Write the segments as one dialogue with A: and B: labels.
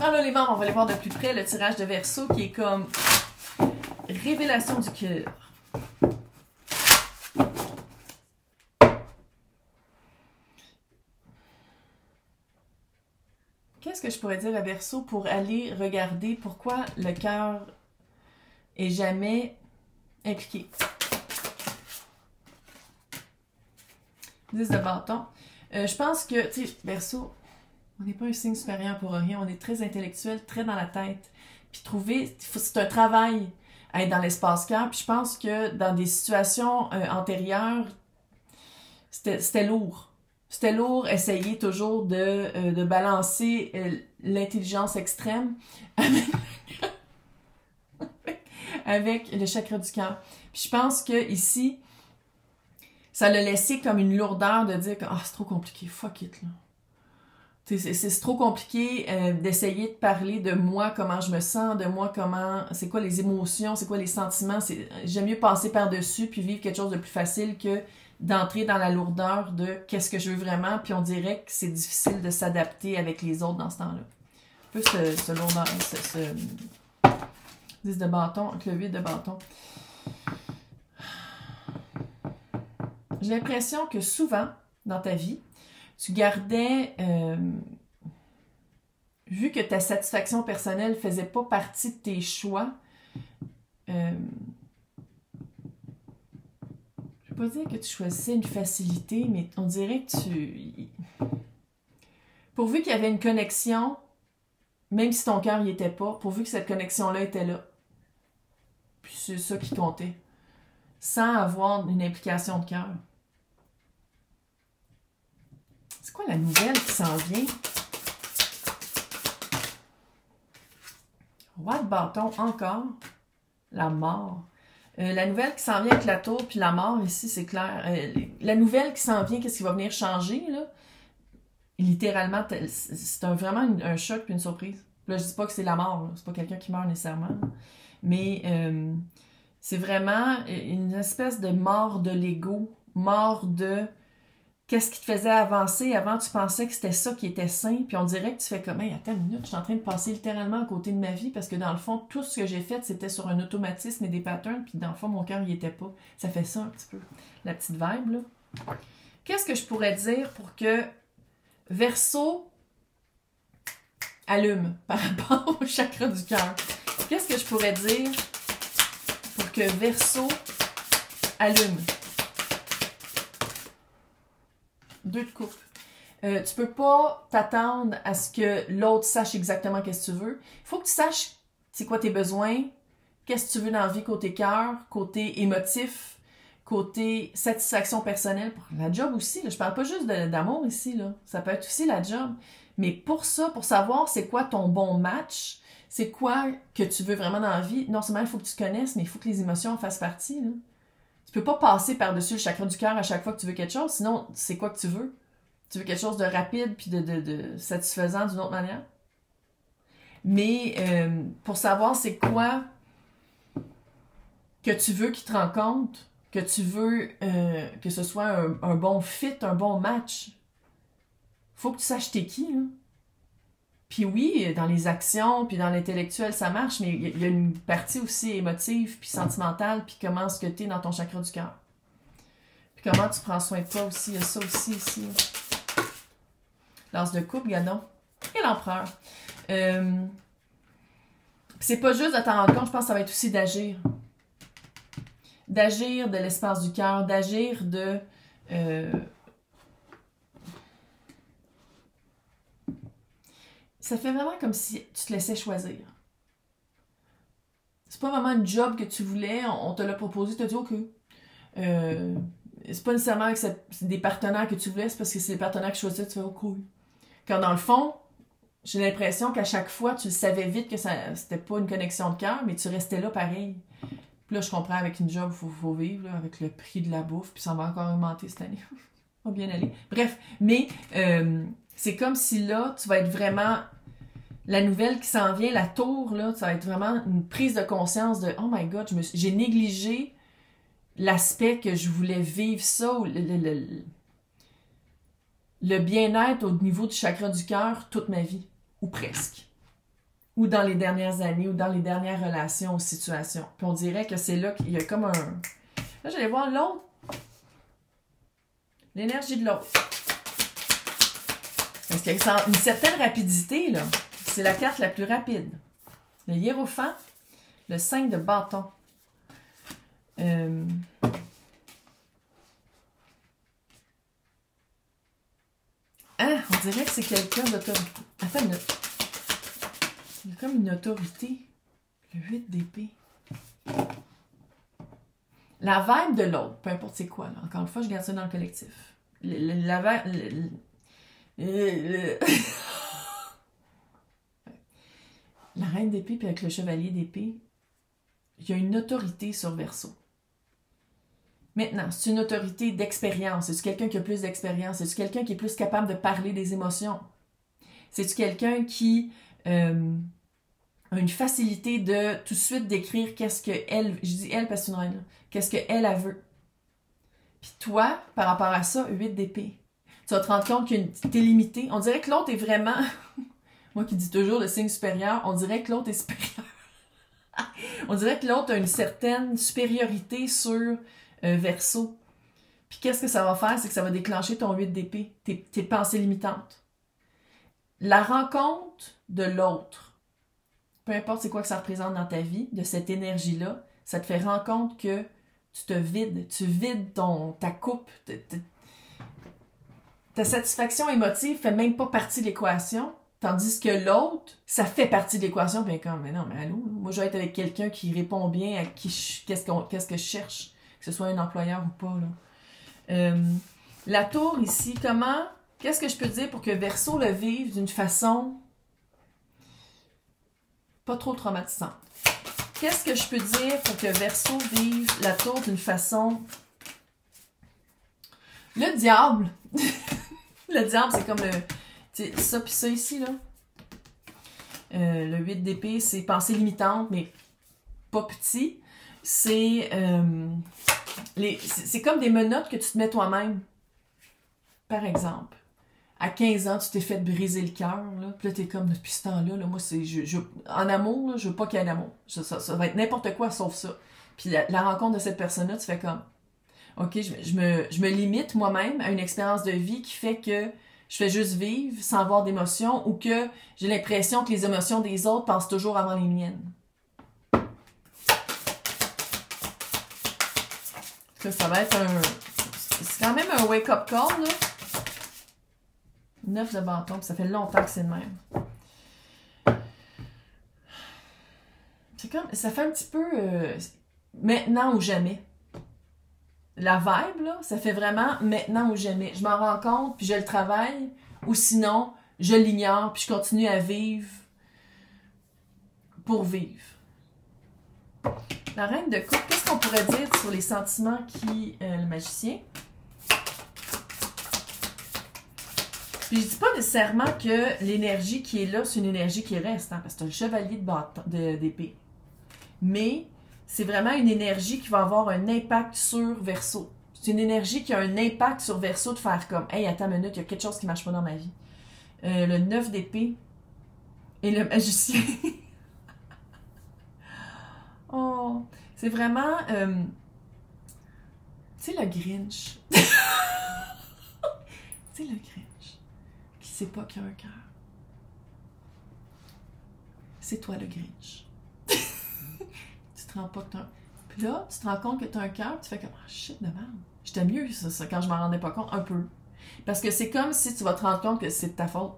A: Alors là, les membres, on va les voir de plus près. Le tirage de Verseau qui est comme révélation du cœur. Qu'est-ce que je pourrais dire à Verseau pour aller regarder pourquoi le cœur est jamais impliqué? 10 de bâton. Je pense que, tu sais, Verseau, on n'est pas un signe supérieur pour rien. On est très intellectuel, très dans la tête. Puis trouver, c'est un travail à être dans l'espace-cœur. Puis je pense que dans des situations antérieures, c'était lourd. C'était lourd, essayer toujours de balancer l'intelligence extrême avec le chakra du cœur. Puis je pense que ici, ça l'a laissé comme une lourdeur de dire que c'est trop compliqué, fuck it, là. C'est trop compliqué d'essayer de parler de moi, comment je me sens, de moi, comment, c'est quoi les émotions, c'est quoi les sentiments. J'aime mieux passer par-dessus puis vivre quelque chose de plus facile que d'entrer dans la lourdeur de qu'est-ce que je veux vraiment, puis on dirait que c'est difficile de s'adapter avec les autres dans ce temps-là. Un peu ce lourdeur, ce 10 de bâton, avec le 8 de bâton. J'ai l'impression que souvent, dans ta vie, tu gardais, vu que ta satisfaction personnelle ne faisait pas partie de tes choix, je ne veux pas dire que tu choisissais une facilité, mais on dirait que pourvu qu'il y avait une connexion, même si ton cœur n'y était pas, pourvu que cette connexion-là était là, puis c'est ça qui comptait, sans avoir une implication de cœur. C'est quoi la nouvelle qui s'en vient? Roi de bâton, encore. La mort. La nouvelle qui s'en vient avec la tour, puis la mort, ici, c'est clair. La nouvelle qui s'en vient, qu'est-ce qui va venir changer, là? Littéralement, c'est vraiment un choc puis une surprise. Là, je dis pas que c'est la mort, c'est pas quelqu'un qui meurt nécessairement. Là. Mais c'est vraiment une espèce de mort de l'ego, mort de... Qu'est-ce qui te faisait avancer? Avant, tu pensais que c'était ça qui était sain, puis on dirait que tu fais comme, hey, attends une minute, je suis en train de passer littéralement à côté de ma vie, parce que dans le fond, tout ce que j'ai fait, c'était sur un automatisme et des patterns, puis dans le fond, mon cœur n'y était pas. Ça fait ça un petit peu, la petite vibe, là. Qu'est-ce que je pourrais dire pour que Verseau allume par rapport au chakra du cœur? Qu'est-ce que je pourrais dire pour que Verseau allume? 2 de coupe. Tu peux pas t'attendre à ce que l'autre sache exactement qu'est-ce que tu veux. Il faut que tu saches c'est quoi tes besoins, qu'est-ce que tu veux dans la vie côté cœur, côté émotif, côté satisfaction personnelle. Pour la job aussi, là, je parle pas juste d'amour ici, là. Ça peut être aussi la job. Mais pour ça, pour savoir c'est quoi ton bon match, c'est quoi que tu veux vraiment dans la vie, non seulement il faut que tu connaisses, mais il faut que les émotions en fassent partie, là. Tu peux pas passer par-dessus le chakra du cœur à chaque fois que tu veux quelque chose, sinon, c'est quoi que tu veux? Tu veux quelque chose de rapide puis de satisfaisant d'une autre manière? Mais pour savoir c'est quoi que tu veux qu'il te rencontre, que tu veux que ce soit un bon fit, un bon match, faut que tu saches t'es qui, là. Puis oui, dans les actions, puis dans l'intellectuel, ça marche, mais il y a une partie aussi émotive, puis sentimentale, puis comment est-ce que tu es dans ton chakra du cœur. Puis comment tu prends soin de toi aussi, il y a ça aussi ici. L'as de coupe, gadon. Et l'empereur. C'est pas juste de t'en rendre compte, je pense que ça va être aussi d'agir. D'agir de l'espace du cœur, d'agir de... Ça fait vraiment comme si tu te laissais choisir. C'est pas vraiment un job que tu voulais, on te l'a proposé, tu t'as dit OK. C'est pas nécessairement que c'est des partenaires que tu voulais, c'est parce que c'est les partenaires que tu choisissais, tu fais OK. Quand dans le fond, j'ai l'impression qu'à chaque fois, tu le savais vite que c'était pas une connexion de cœur, mais tu restais là pareil. Puis là, je comprends, avec une job, il faut vivre, là, avec le prix de la bouffe, puis ça va encore augmenter cette année. Ça va bien aller. Bref, mais c'est comme si là, tu vas être vraiment... La nouvelle qui s'en vient, la tour, là, ça va être vraiment une prise de conscience de « Oh my God, j'ai négligé l'aspect que je voulais vivre ça, ou le bien-être au niveau du chakra du cœur toute ma vie. » Ou presque. ou dans les dernières années, ou dans les dernières relations ou situations. Puis on dirait que c'est là qu'il y a comme un... Là, j'allais voir l'autre. L'énergie de l'autre. Parce qu'il y a une certaine rapidité, là. C'est la carte la plus rapide. Le hiérophant, le 5 de bâton. Ah, on dirait que c'est quelqu'un d'autorité. Attends une minute. Il y a comme une autorité. Le 8 d'épée. La vibe de l'autre, peu importe c'est quoi, là. Encore une fois, je garde ça dans le collectif. La reine d'épée puis avec le chevalier d'épée, il y a une autorité sur Verseau. Maintenant, c'est une autorité d'expérience. C'est-tu quelqu'un qui a plus d'expérience? C'est-tu quelqu'un qui est plus capable de parler des émotions? C'est-tu quelqu'un qui a une facilité de tout de suite décrire qu'est-ce qu'elle... Je dis elle parce que c'est une reine, là. Qu'est-ce qu'elle veut? Puis toi, par rapport à ça, 8 d'épée. Tu vas te rendre compte que t'es limité. On dirait que l'autre est vraiment... Moi qui dis toujours le signe supérieur, on dirait que l'autre est supérieur. On dirait que l'autre a une certaine supériorité sur Verseau. Puis qu'est-ce que ça va faire? C'est que ça va déclencher ton 8 d'épée, tes pensées limitantes. La rencontre de l'autre, peu importe c'est quoi que ça représente dans ta vie, de cette énergie-là, ça te fait rendre compte que tu te vides, tu vides ta coupe, ta satisfaction émotive fait même pas partie de l'équation, tandis que l'autre, ça fait partie de l'équation, puis comme, mais non, mais allô, moi je vais être avec quelqu'un qui répond bien à qu'est-ce que je cherche, que ce soit un employeur ou pas, là. La tour ici, qu'est-ce que je peux dire pour que Verseau le vive d'une façon pas trop traumatisante? Qu'est-ce que je peux dire pour que Verseau vive la tour d'une façon... Le diable! Le diable, c'est comme ça puis ça ici, là. Le 8 d'épée, c'est pensée limitante, mais pas petit. C'est comme des menottes que tu te mets toi-même. Par exemple, à 15 ans, tu t'es fait briser le cœur, là. Puis là, t'es comme, depuis ce temps-là, là, moi, c'est... en amour, là, je veux pas qu'il y ait d'amour. Ça va être n'importe quoi sauf ça. Puis la rencontre de cette personne-là, tu fais comme... OK, je me limite moi-même à une expérience de vie qui fait que je fais juste vivre sans avoir d'émotions ou que j'ai l'impression que les émotions des autres passent toujours avant les miennes. Ça va être c'est quand même un wake-up call, là. 9 de bâton, puis ça fait longtemps que c'est le même. C'est comme... Ça fait un petit peu... maintenant ou jamais. La vibe, là, ça fait vraiment maintenant ou jamais. Je m'en rends compte, puis je le travaille, ou sinon, je l'ignore, puis je continue à vivre pour vivre. La reine de coupe, qu'est-ce qu'on pourrait dire sur les sentiments le magicien? Puis je dis pas nécessairement que l'énergie qui est là, c'est une énergie qui reste, hein, parce que c'est un chevalier d'épée. Mais c'est vraiment une énergie qui va avoir un impact sur Verseau. C'est une énergie qui a un impact sur Verseau de faire comme « Hey, attends une minute, il y a quelque chose qui marche pas dans ma vie. » Le 9 d'épée et le magicien. Oh, c'est vraiment... tu sais, le Grinch. Tu sais, le Grinch. Qui sait pas qu'il y a un cœur. C'est toi le Grinch. Tu te rends pas que t'as un... Puis là, tu te rends compte que t'as un cœur, tu fais comme « Ah, shit de merde. » J'étais mieux ça quand je m'en rendais pas compte, un peu. Parce que c'est comme si tu vas te rendre compte que c'est de ta faute.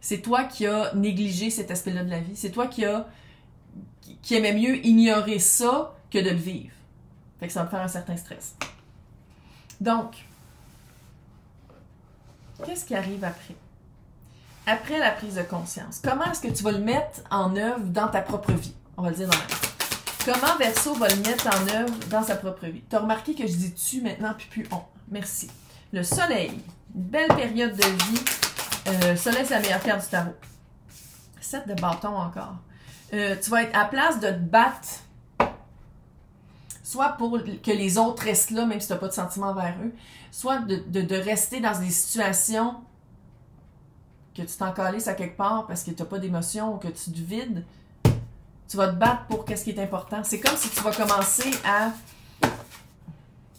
A: C'est toi qui as négligé cet aspect-là de la vie. C'est toi qui aimait mieux ignorer ça que de le vivre. Fait que ça va me faire un certain stress. Donc, qu'est-ce qui arrive après? Après la prise de conscience, comment est-ce que tu vas le mettre en œuvre dans ta propre vie? On va le dire dans la vie. Comment Verseau va le mettre en œuvre dans sa propre vie? Tu as remarqué que je dis tu maintenant, puis plus on. Merci. Le soleil. Une belle période de vie. Le soleil, c'est la meilleure carte du tarot. 7 de bâton encore. Tu vas être à place de te battre, soit pour que les autres restent là, même si tu n'as pas de sentiments envers eux, soit de rester dans des situations que tu t'en calisses à quelque part parce que tu n'as pas d'émotion ou que tu te vides, tu vas te battre pour qu'est-ce qui est important. C'est comme si tu vas commencer à...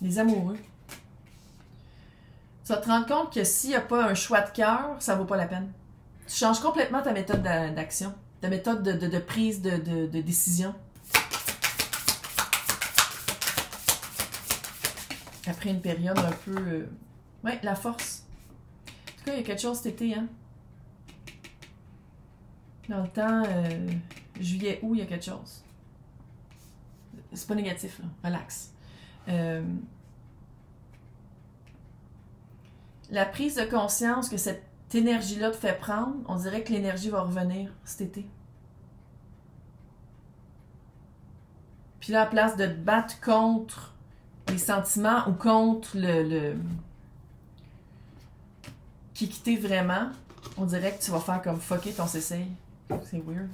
A: Les amoureux. Tu vas te rendre compte que s'il n'y a pas un choix de cœur, ça ne vaut pas la peine. Tu changes complètement ta méthode d'action, ta méthode de prise de décision. Après une période un peu... Ouais, la force. En tout cas, il y a quelque chose cet été, hein. Dans le temps, juillet, août, il y a quelque chose. C'est pas négatif, là. Relax. La prise de conscience que cette énergie-là te fait prendre, on dirait que l'énergie va revenir cet été. Puis là, à place de te battre contre les sentiments ou contre le qui quitter vraiment, on dirait que tu vas faire comme fuck it, on s'essaye. C'est weird.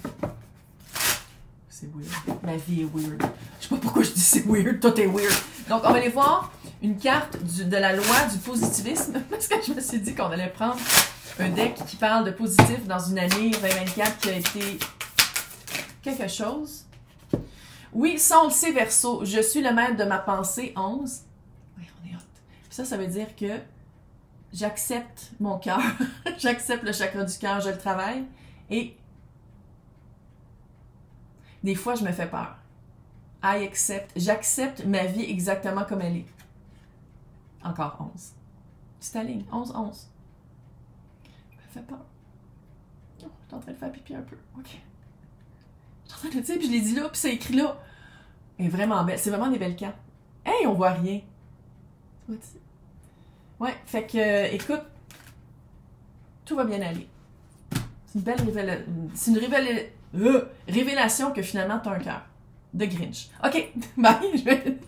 A: C'est weird. Ma vie est weird. Je sais pas pourquoi je dis c'est weird, tout est weird. Donc, on va aller voir une carte de la loi du positivisme, parce que je me suis dit qu'on allait prendre un deck qui parle de positif dans une année 2024 qui a été quelque chose. Oui, ça on le sait, Verseau. Je suis le maître de ma pensée, 11. Oui, on est hot. Puis ça veut dire que j'accepte mon cœur, j'accepte le chakra du cœur, je le travaille, et des fois, je me fais peur. J'accepte ma vie exactement comme elle est. Encore 11. Tu t'alignes, 11, 11. Ça me fait peur. Oh, je suis en train de faire pipi un peu. OK. Je suis en train de le dire, puis je l'ai dit là, puis c'est écrit là. Elle est vraiment belle. C'est vraiment des belles cartes. Hey, on voit rien. Tu vois-tu? Ouais, fait que, écoute, tout va bien aller. C'est une belle révélation. C'est une révélation que finalement, t'as un cœur. De Grinch. OK, bye.